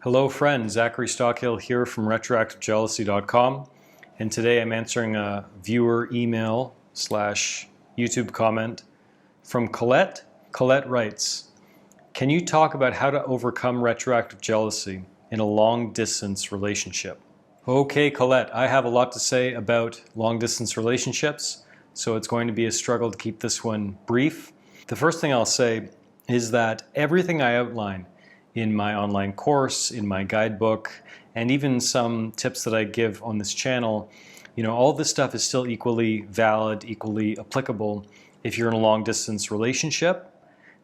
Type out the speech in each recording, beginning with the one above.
Hello friend, Zachary Stockill here from retroactivejealousy.com, and today I'm answering a viewer email / YouTube comment from Collette. Collette writes, "Can you talk about how to overcome retroactive jealousy in a long-distance relationship?" Okay, Collette, I have a lot to say about long-distance relationships, so it's going to be a struggle to keep this one brief. The first thing I'll say is that everything I outline in my online course, in my guidebook, and even some tips that I give on this channel, all this stuff is still equally valid, equally applicable if you're in a long distance relationship.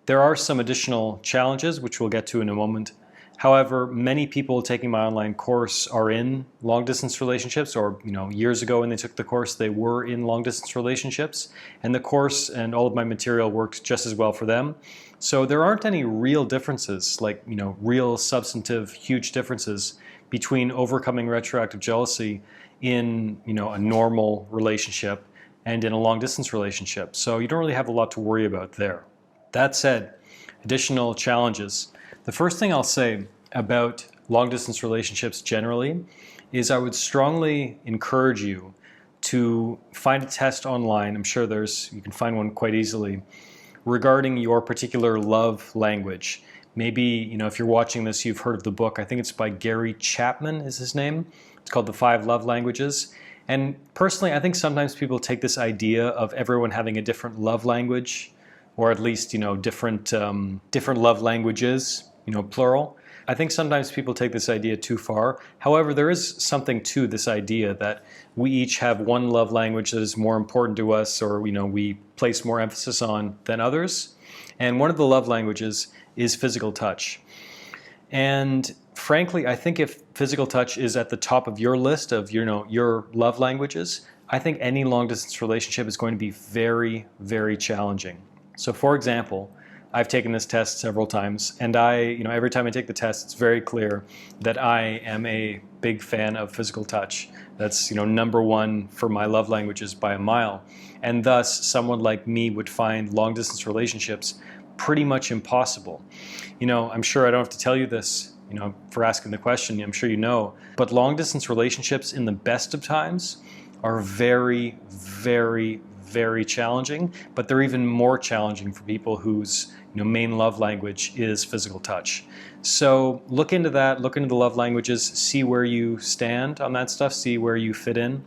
There are some additional challenges, which we'll get to in a moment. However, many people taking my online course are in long distance relationships, or years ago when they took the course, they were in long distance relationships, and the course and all of my material worked just as well for them. So there aren't any real differences, like real substantive, huge differences between overcoming retroactive jealousy in a normal relationship and in a long distance relationship. So you don't really have a lot to worry about there. That said, additional challenges. The first thing I'll say about long-distance relationships generally is I would strongly encourage you to find a test online. I'm sure you can find one quite easily regarding your particular love language. Maybe, if you're watching this, you've heard of the book. I think it's by Gary Chapman is his name. It's called The 5 Love Languages. And personally, I think sometimes people take this idea of everyone having a different love language, or at least, different love languages, plural. I think sometimes people take this idea too far. However, there is something to this idea that we each have one love language that is more important to us, or we place more emphasis on than others. And one of the love languages is physical touch. And frankly, I think if physical touch is at the top of your list of your love languages, I think any long distance relationship is going to be very, very challenging. So for example, I've taken this test several times, and every time I take the test, it's very clear that I am a big fan of physical touch. That's number one for my love languages by a mile. And thus, someone like me would find long distance relationships pretty much impossible. I'm sure I don't have to tell you this, for asking the question, I'm sure you know, but long distance relationships in the best of times are very, very, very challenging, but they're even more challenging for people whose main love language is physical touch. So look into that, look into the love languages, see where you stand on that stuff, see where you fit in,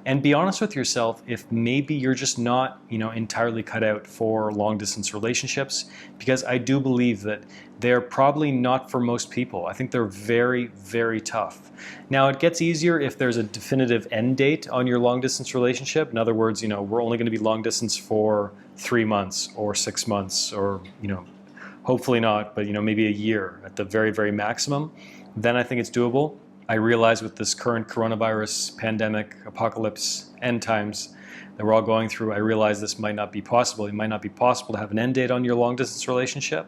and be honest with yourself if maybe you're just not entirely cut out for long distance relationships, because I do believe that they're probably not for most people. I think they're very, very tough. Now it gets easier if there's a definitive end date on your long distance relationship. In other words, we're only going to be long distance for 3 months or 6 months, or hopefully not, but maybe a year at the very, very maximum. Then I think it's doable. I realize with this current coronavirus pandemic, apocalypse, end times that we're all going through, I realize this might not be possible. It might not be possible to have an end date on your long distance relationship,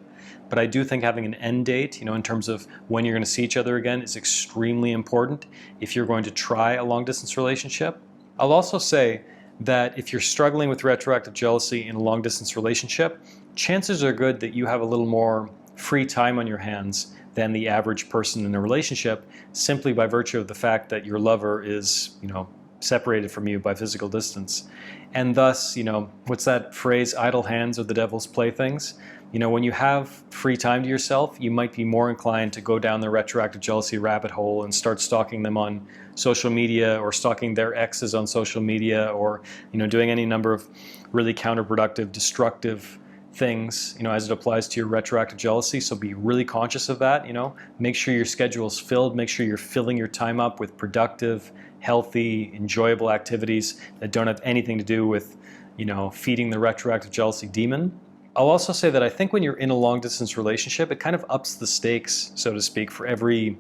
but I do think having an end date, in terms of when you're going to see each other again, is extremely important if you're going to try a long distance relationship. I'll also say that if you're struggling with retroactive jealousy in a long distance relationship, chances are good that you have a little more free time on your hands than the average person in a relationship, simply by virtue of the fact that your lover is, separated from you by physical distance. And thus, what's that phrase, idle hands are the devil's playthings? When you have free time to yourself, you might be more inclined to go down the retroactive jealousy rabbit hole and start stalking them on social media, or stalking their exes on social media, or doing any number of really counterproductive, destructive things, as it applies to your retroactive jealousy. So be really conscious of that. Make sure your schedule's filled. Make sure you're filling your time up with productive, healthy, enjoyable activities that don't have anything to do with, feeding the retroactive jealousy demon. I'll also say that I think when you're in a long distance relationship, it kind of ups the stakes, so to speak, for every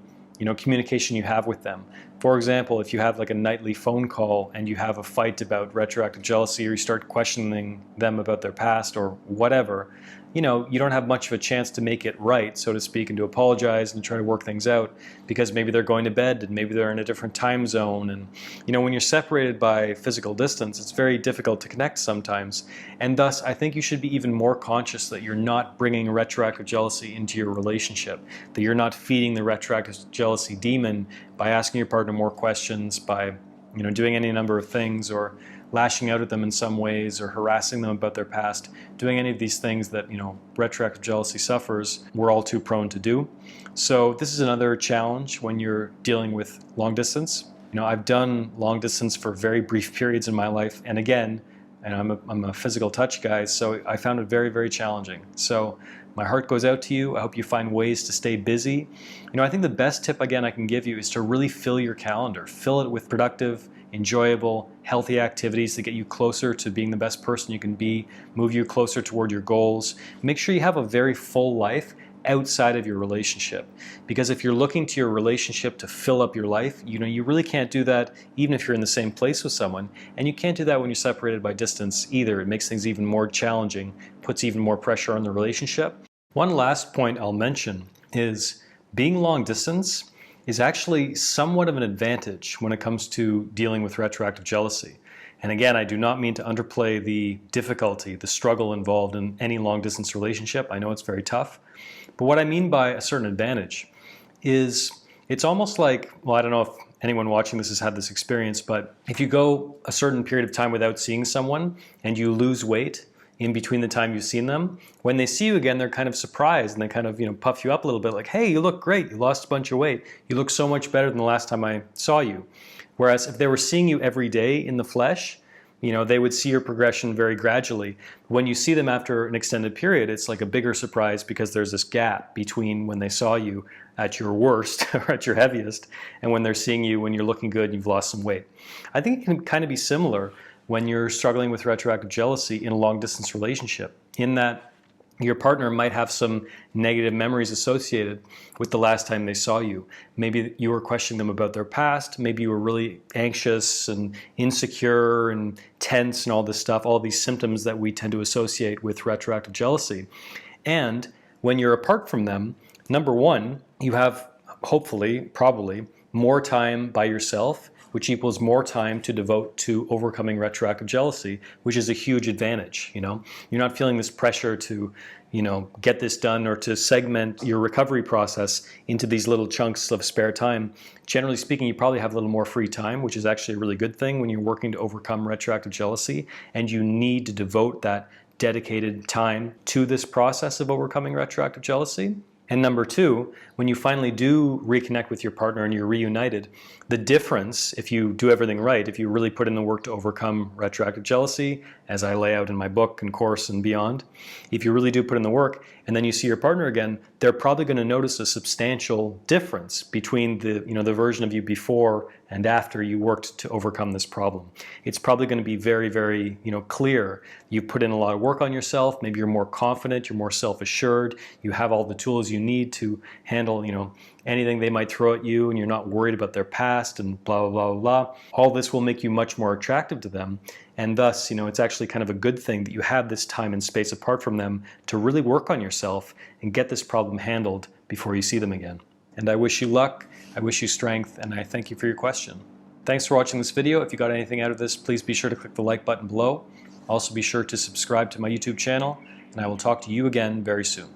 communication you have with them. For example, if you have like a nightly phone call and you have a fight about retroactive jealousy, or you start questioning them about their past or whatever, you don't have much of a chance to make it right, so to speak, and to apologize and try to work things out, because maybe they're going to bed and maybe they're in a different time zone. And when you're separated by physical distance, it's very difficult to connect sometimes. And thus, I think you should be even more conscious that you're not bringing retroactive jealousy into your relationship, that you're not feeding the retroactive jealousy demon by asking your partner more questions, by doing any number of things, or lashing out at them in some ways, or harassing them about their past, doing any of these things that retroactive jealousy sufferers, we're all too prone to do. So this is another challenge when you're dealing with long distance. I've done long distance for very brief periods in my life, and again, I'm a physical touch guy, so I found it very, very challenging. So my heart goes out to you. I hope you find ways to stay busy. I think the best tip, again, I can give you is to really fill your calendar. Fill it with productive, enjoyable, healthy activities that get you closer to being the best person you can be, move you closer toward your goals. Make sure you have a very full life outside of your relationship. Because if you're looking to your relationship to fill up your life, you really can't do that even if you're in the same place with someone. And you can't do that when you're separated by distance either. It makes things even more challenging, puts even more pressure on the relationship. One last point I'll mention is being long distance is actually somewhat of an advantage when it comes to dealing with retroactive jealousy. And again, I do not mean to underplay the difficulty, the struggle involved in any long distance relationship. I know it's very tough. But what I mean by a certain advantage is it's almost like, well, I don't know if anyone watching this has had this experience, but if you go a certain period of time without seeing someone and you lose weight in between the time you've seen them, when they see you again, they're kind of surprised and they kind of puff you up a little bit, like, hey, you look great, you lost a bunch of weight, you look so much better than the last time I saw you. Whereas if they were seeing you every day in the flesh, they would see your progression very gradually. When you see them after an extended period, it's like a bigger surprise because there's this gap between when they saw you at your worst or at your heaviest and when they're seeing you when you're looking good and you've lost some weight. I think it can kind of be similar when you're struggling with retroactive jealousy in a long distance relationship, in that your partner might have some negative memories associated with the last time they saw you. Maybe you were questioning them about their past. Maybe you were really anxious and insecure and tense and all this stuff, all these symptoms that we tend to associate with retroactive jealousy. And when you're apart from them, number one, you have hopefully, probably, more time by yourself, which equals more time to devote to overcoming retroactive jealousy, which is a huge advantage. You're not feeling this pressure to, get this done or to segment your recovery process into these little chunks of spare time. Generally speaking, you probably have a little more free time, which is actually a really good thing when you're working to overcome retroactive jealousy, and you need to devote that dedicated time to this process of overcoming retroactive jealousy. And number two, when you finally do reconnect with your partner and you're reunited, the difference, if you do everything right, if you really put in the work to overcome retroactive jealousy, as I lay out in my book and course and beyond, if you really do put in the work and then you see your partner again, they're probably going to notice a substantial difference between the version of you before and after you worked to overcome this problem. It's probably going to be very, very clear. You put in a lot of work on yourself. Maybe you're more confident, you're more self-assured, you have all the tools you need to handle anything they might throw at you, and you're not worried about their past and blah, blah, blah, blah. All this will make you much more attractive to them. And thus, it's actually kind of a good thing that you have this time and space apart from them to really work on yourself and get this problem handled before you see them again. And I wish you luck, I wish you strength, and I thank you for your question. Thanks for watching this video. If you got anything out of this, please be sure to click the like button below. Also be sure to subscribe to my YouTube channel, and I will talk to you again very soon.